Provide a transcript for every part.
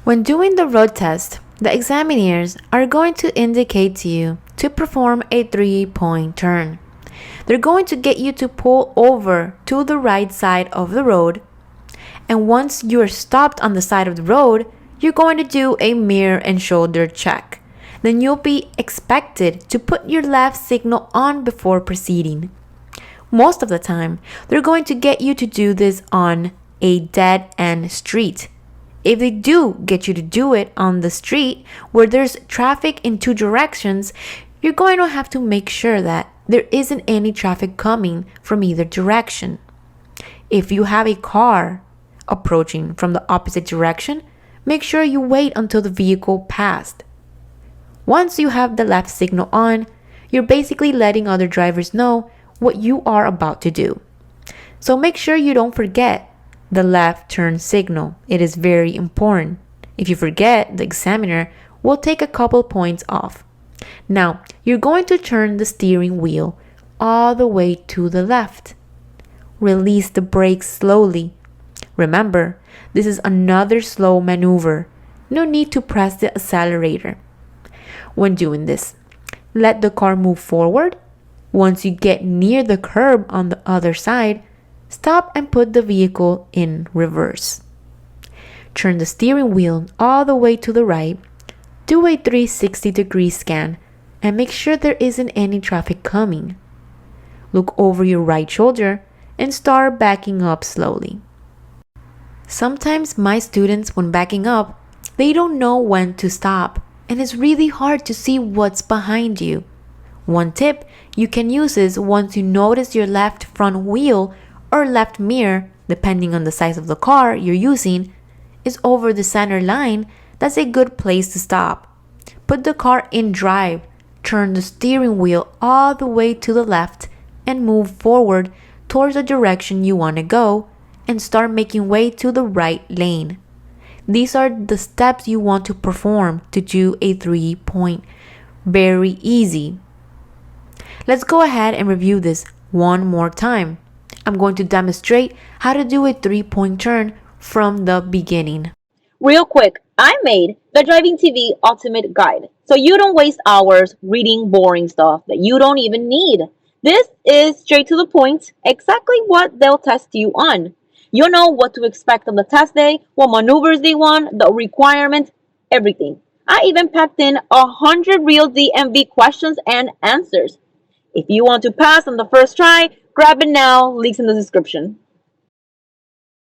When doing the road test, the examiners are going to indicate to you to perform a 3-point turn. They're going to get you to pull over to the right side of the road, and once you're stopped on the side of the road, you're going to do a mirror and shoulder check. Then you'll be expected to put your left signal on before proceeding. Most of the time, they're going to get you to do this on a dead-end street. If they do get you to do it on the street where there's traffic in two directions, you're going to have to make sure that there isn't any traffic coming from either direction. If you have a car approaching from the opposite direction, make sure you wait until the vehicle passed. Once you have the left signal on, you're basically letting other drivers know what you are about to do. So make sure you don't forget the left turn signal. It is very important. If you forget, the examiner will take a couple points off. Now, you're going to turn the steering wheel all the way to the left. Release the brakes slowly. Remember, this is another slow maneuver. No need to press the accelerator. When doing this, let the car move forward. Once you get near the curb on the other side, stop and put the vehicle in reverse. Turn the steering wheel all the way to the right. Do a 360-degree scan and make sure there isn't any traffic coming. Look over your right shoulder and start backing up slowly. Sometimes my students, when backing up, they don't know when to stop, and it's really hard to see what's behind you. One tip you can use is once you notice your left front wheel or left mirror, depending on the size of the car you're using, is over the center line, that's a good place to stop. Put the car in drive, turn the steering wheel all the way to the left, and move forward towards the direction you want to go, and start making way to the right lane. These are the steps you want to perform to do a 3-point. Very easy. Let's go ahead and review this one more time. I'm going to demonstrate how to do a 3-point turn from the beginning. Real quick, I made the Driving TV Ultimate Guide so you don't waste hours reading boring stuff that you don't even need. This is straight to the point, exactly what they'll test you on. You'll know what to expect on the test day, what maneuvers they want, the requirements, everything. I even packed in 100 real DMV questions and answers. If you want to pass on the first try, grab it now, links in the description.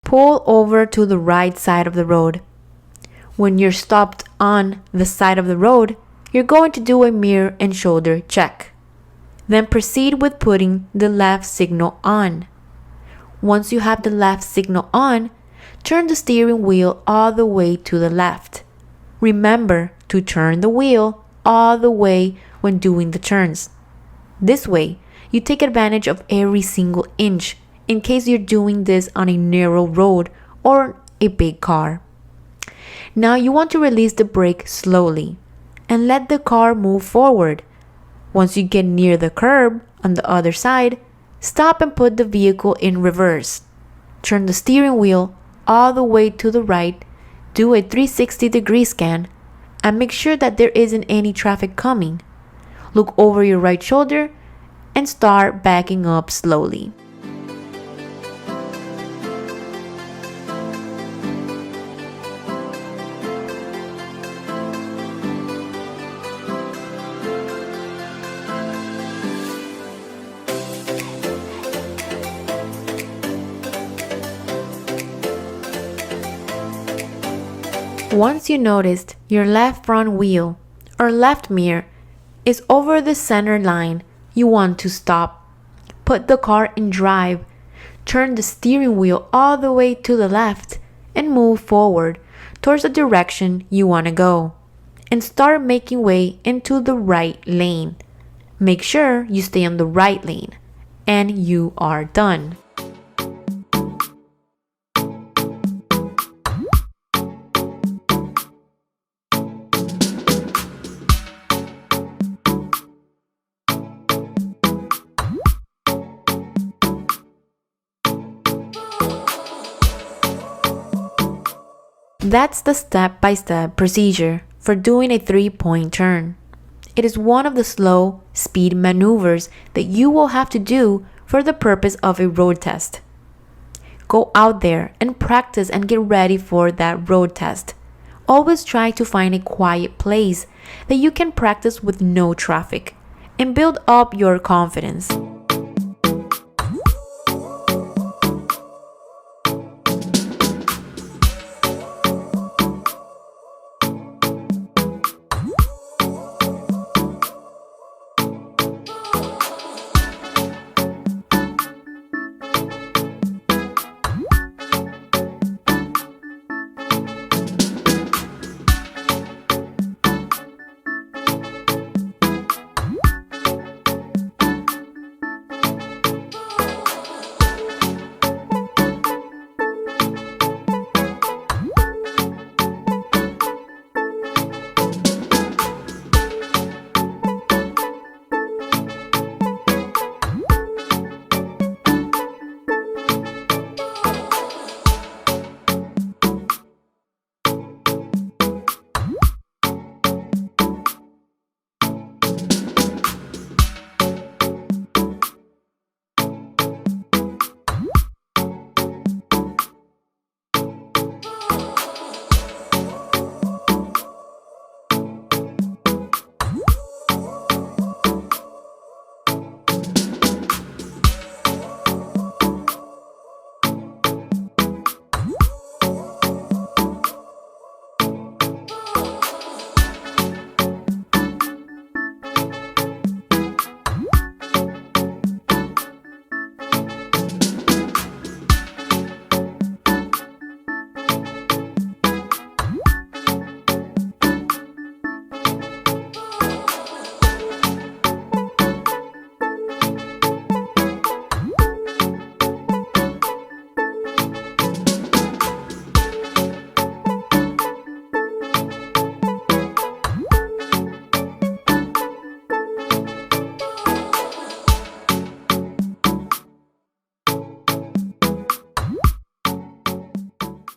Pull over to the right side of the road. When you're stopped on the side of the road, you're going to do a mirror and shoulder check. Then proceed with putting the left signal on. Once you have the left signal on, turn the steering wheel all the way to the left. Remember to turn the wheel all the way when doing the turns. This way, you take advantage of every single inch in case you're doing this on a narrow road or a big car. Now you want to release the brake slowly and let the car move forward. Once you get near the curb on the other side, stop and put the vehicle in reverse. Turn the steering wheel all the way to the right, do a 360-degree scan, and make sure that there isn't any traffic coming. Look over your right shoulder and start backing up slowly. Once you noticed your left front wheel or left mirror is over the center line, you want to stop. Put the car in drive, turn the steering wheel all the way to the left, and move forward towards the direction you want to go, and start making way into the right lane. Make sure you stay on the right lane, and you are done. That's the step-by-step procedure for doing a 3-point turn. It is one of the slow speed maneuvers that you will have to do for the purpose of a road test. Go out there and practice and get ready for that road test. Always try to find a quiet place that you can practice with no traffic and build up your confidence.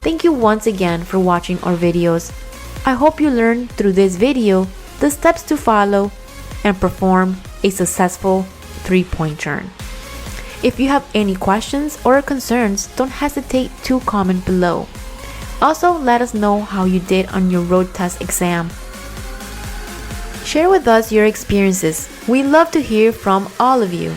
Thank you once again for watching our videos. I hope you learned through this video the steps to follow and perform a successful 3-point turn. If you have any questions or concerns, don't hesitate to comment below. Also, let us know how you did on your road test exam. Share with us your experiences. We love to hear from all of you.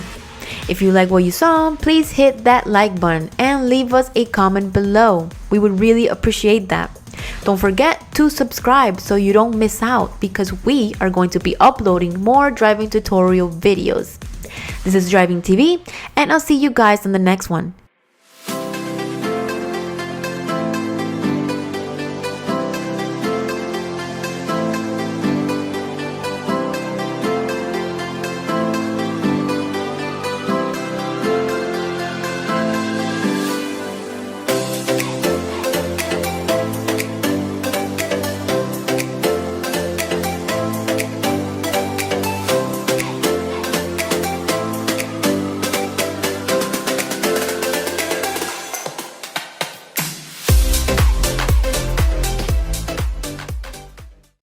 If you like what you saw, please hit that like button and leave us a comment below. We would really appreciate that. Don't forget to subscribe so you don't miss out, because we are going to be uploading more driving tutorial videos. This is Driving TV, and I'll see you guys in the next one.